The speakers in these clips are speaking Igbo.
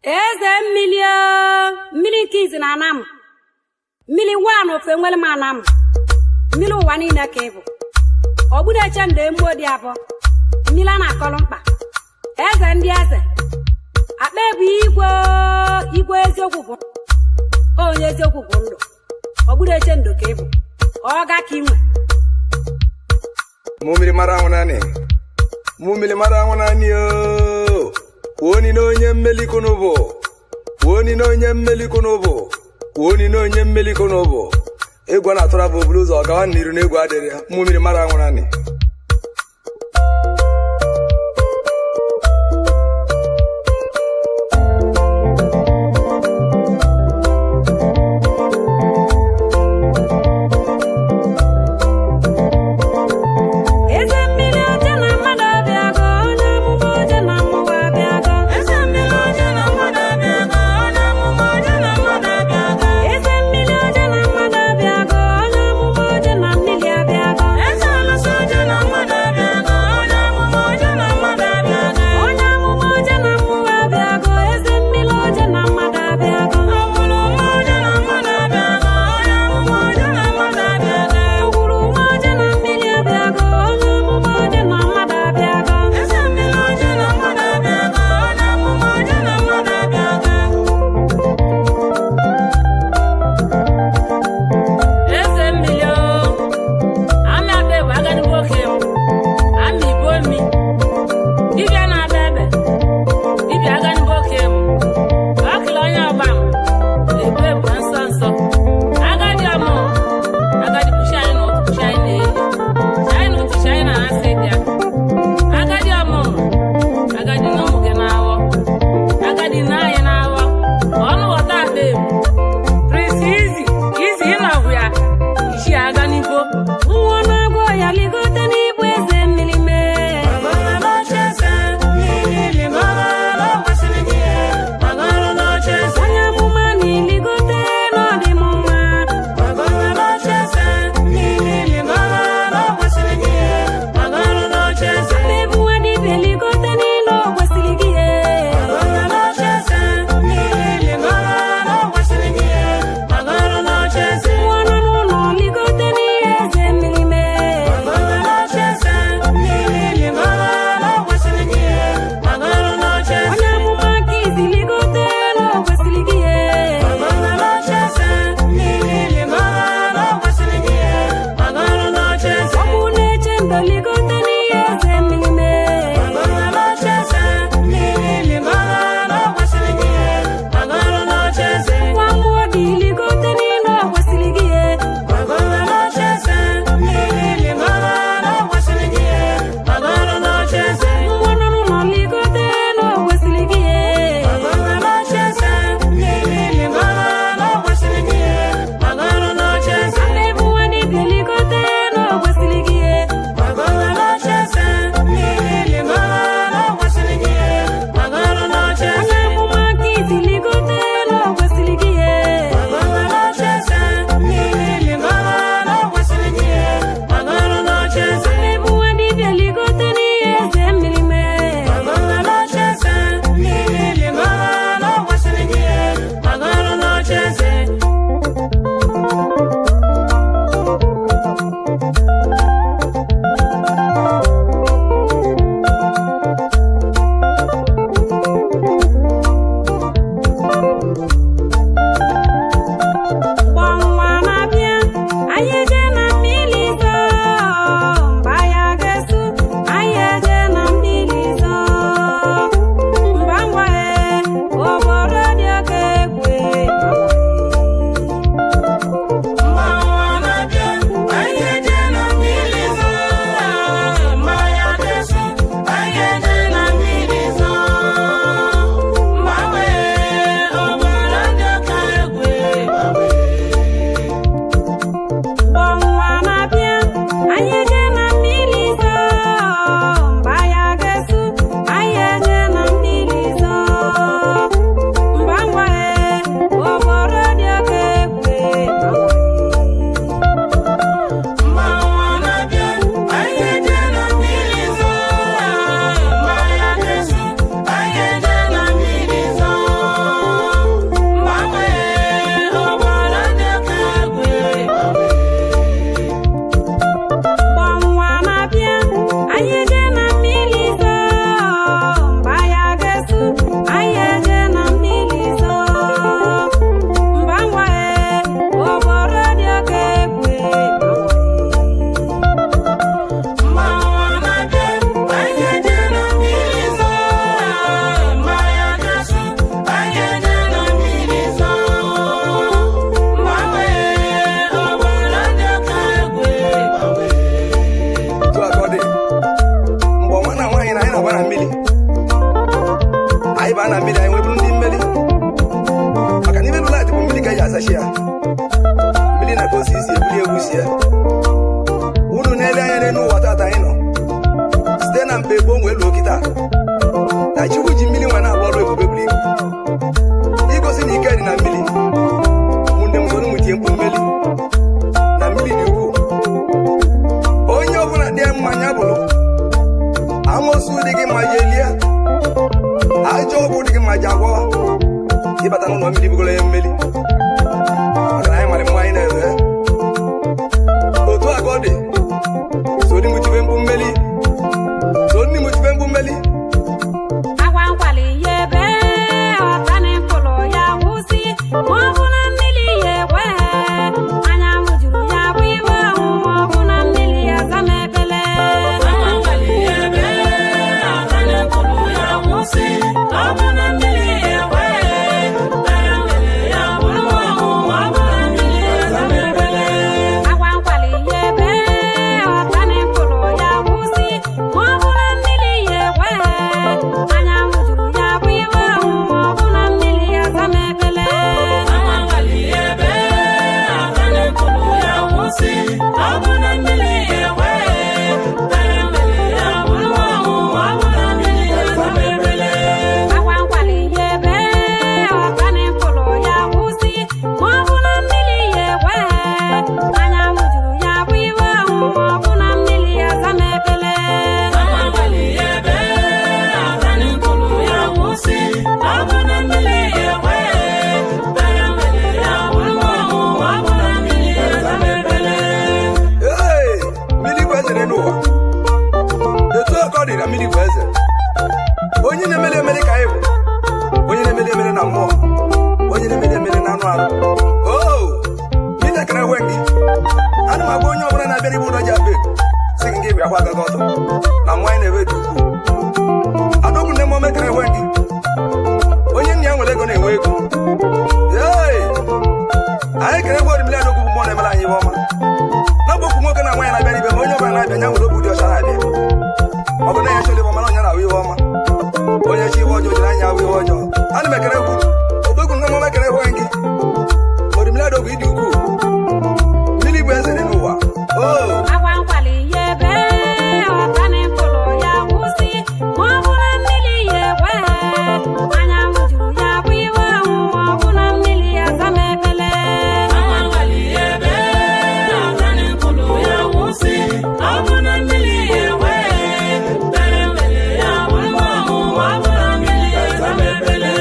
Eze mmiri kizi na anam. Mmiri wano ofe nwere m anam. Mmiri ụwa niile ka ịbụ. Ọ bụrụ eche ndị mgbo dị abụọ. Mmiri a na-akọrọ mkpa. Eze ndị eze. Akpa ebu igwe eziokwu bụ. Onye eziokwu bụ ndụ. Ọ bụrụ eche ndụ ka ịbụ. Ọ ga ka inwe. Mumili mara nwanani. Mumili mara nwanani o. Woni no onye mmeli konobo. Woni no onye mmeli konobo. Woni no onye mmeli konobo. Egwu na atụra bụ blues ọ gawa n'iru n'egwu adịrị ya. Mumili mara nwanani. anyị baa na mmiri anyị nwebụrụ ndị mmeli maka na imerụ laịtị bụ mmiri ka ya azachi ya mmiri na ka osi isi ebuli egwusi ya unu na-ele anya n'elu ụwa tata anyị nọ site na mpe gboo wee luo kịta na Chukwu ji mmiri nwe na-alụ ọrụ ebube buru ibu igosi na ike dị na mmiri ụmụnne m soro mụtie mkpu mmeli na mmiri dị ukwuu onye ọbụla dị mmanya bụrụ amosu dị gị ma ji elie ajọ ọgwụ dị gị ma ji agwọ ịbata n'ụlọ mmiri bụgoro ya mmeli maka na anyị mara mma anyị na-ere otu a ka ọ dị so ndị mụchibe mkpu mmeli agwa nkwali ya ebe ọtani mkpụrụ ya kwụsị ma ọ bụ na mmiri ya ekwe anya mụjuru ya bụ iwe ọnwụ ma ọ bụ na mmiri ya zama ebele agwa nkwali ya ebe ọtani mkpụrụ ya kwụsị ma ọ bụ na mmiri ya ekwe anya mmiri ya bụ iwe ọnwụ ma ọ bụ na mmiri ya zama ebele agwa nkwali ya ebe ọtani mkpụrụ ya kwụsị ma ọ bụ na mmiri ya ekwe anya mụjuru ya bụ iwe ọnwụ ma ọ bụ na mmiri ya zama ebele agwa nkwali ya ebe ọtani mkpụrụ ya kwụsị ma ọ bụ na mmiri ya ekwe anya mmiri ya bụ iwe ọnwụ ma ọ bụ na mmiri ya zama ebele agwa nkwali ya ebe ọtani mkpụrụ ya kwụsị ma ọ bụ na mmiri ya ekwe anya mụjuru ya bụ iwe ọnwụ ma ọ bụ na mmiri ya zama ebele agwa nkwali ya ebe ọtani mkpụrụ ya kwụsị ma ọ bụ na mmiri ya ekwe anya mmiri ya bụ iwe ọnwụ ma ọ bụ na mmiri ya zama ebele ee mmiri bụ eze n'ụwa etu aka ọ dị na mmiri bụ eze onye na-emeli emeli ka anyị bụ onye na-emeli emeli na mmụọ onye na-emeli emeli na anụ arụ o mmiri ekere ewe gị ana m agwa onye ọbụla na-abịa ibu ụlọ ji abịa si gị bịa kwa agaghị ọzọ na mmụọ anyị na-ewe dị ukwuu adọgwu nne mmụọ mekere ewe gị onye nna ya nwere ego na-enwe ego ee anyị kere egwu orimili adọgwu bụ mmụọ na-emere anyị ihe ọma n'ọbụkwu nwoke na nwaanyị na-abịa ibe ma onye ọbụla na-abịa nya nwere okwu dị ọcha na-abịa ọ bụ na ya chọrọ ịbụ mara onye na-ahụ ihe ọma onye chi ihe ọjọọ jiri anya ahụ ihe ọjọọ ana m ekere egwu odogwu nne mmụọ mekere ewe gị orimili adọgwu ịdị ukwuu mmiri bụ eze dị n'ụwa o agwa nkwali ya ebe ọtani mkpụrụ ya kwụsị ma ọ bụ na mmiri ya ekwe anya mụjuru ya bụ iwe ọnwụ ma ọ bụ na mmiri ya zama ebele agwa nkwali ya ebe ọtani mkpụrụ ya kwụsị ma ọ bụ na mmiri ya ekwe anya mmiri ya bụ iwe ọnwụ ma ọ bụ na mmiri ya zama ebele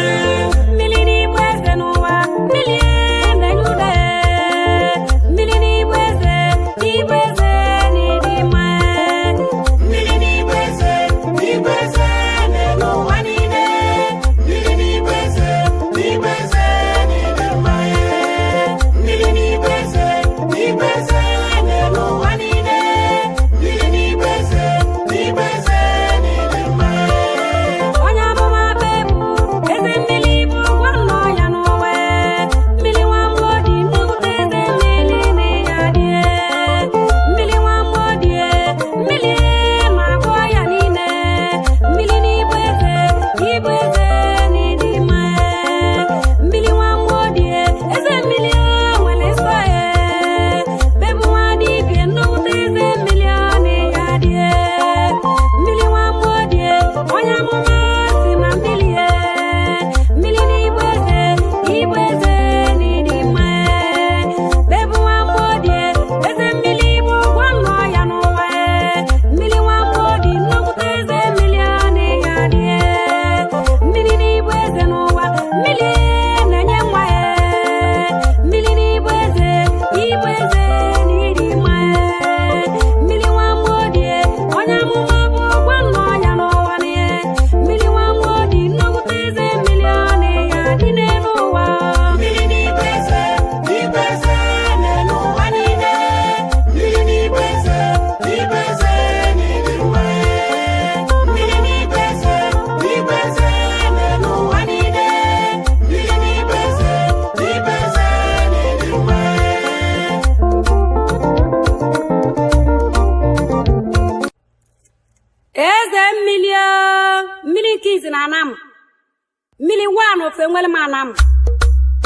mmiri wa na ofe nwere m anam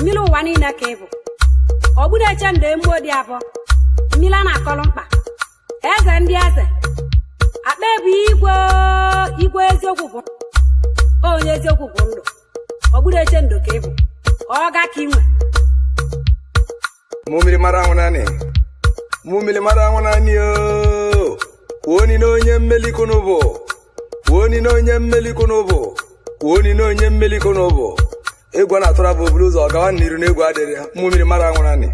mmiri ụwa niile ka ịbụ ọ bụrụ eche ndị mgbo dị abụọ mmiri a na-akọrọ mkpa eze ndị eze akpa ebu igwe eziokwu bụ onye eziokwu bụ ndụ ọ bụrụ eche ndụ ka ịbụ ọ ga ka inwe mmiri mara ahụ naanị mmiri mara ahụ naanị woni na onye mmeli konobo woni na onye mmeli konobo woni na onye mmeli konobo egwu na atụra bụ bulu ụzọ gawa n'iru na egwu adịrị mmiri mara ahụ naanị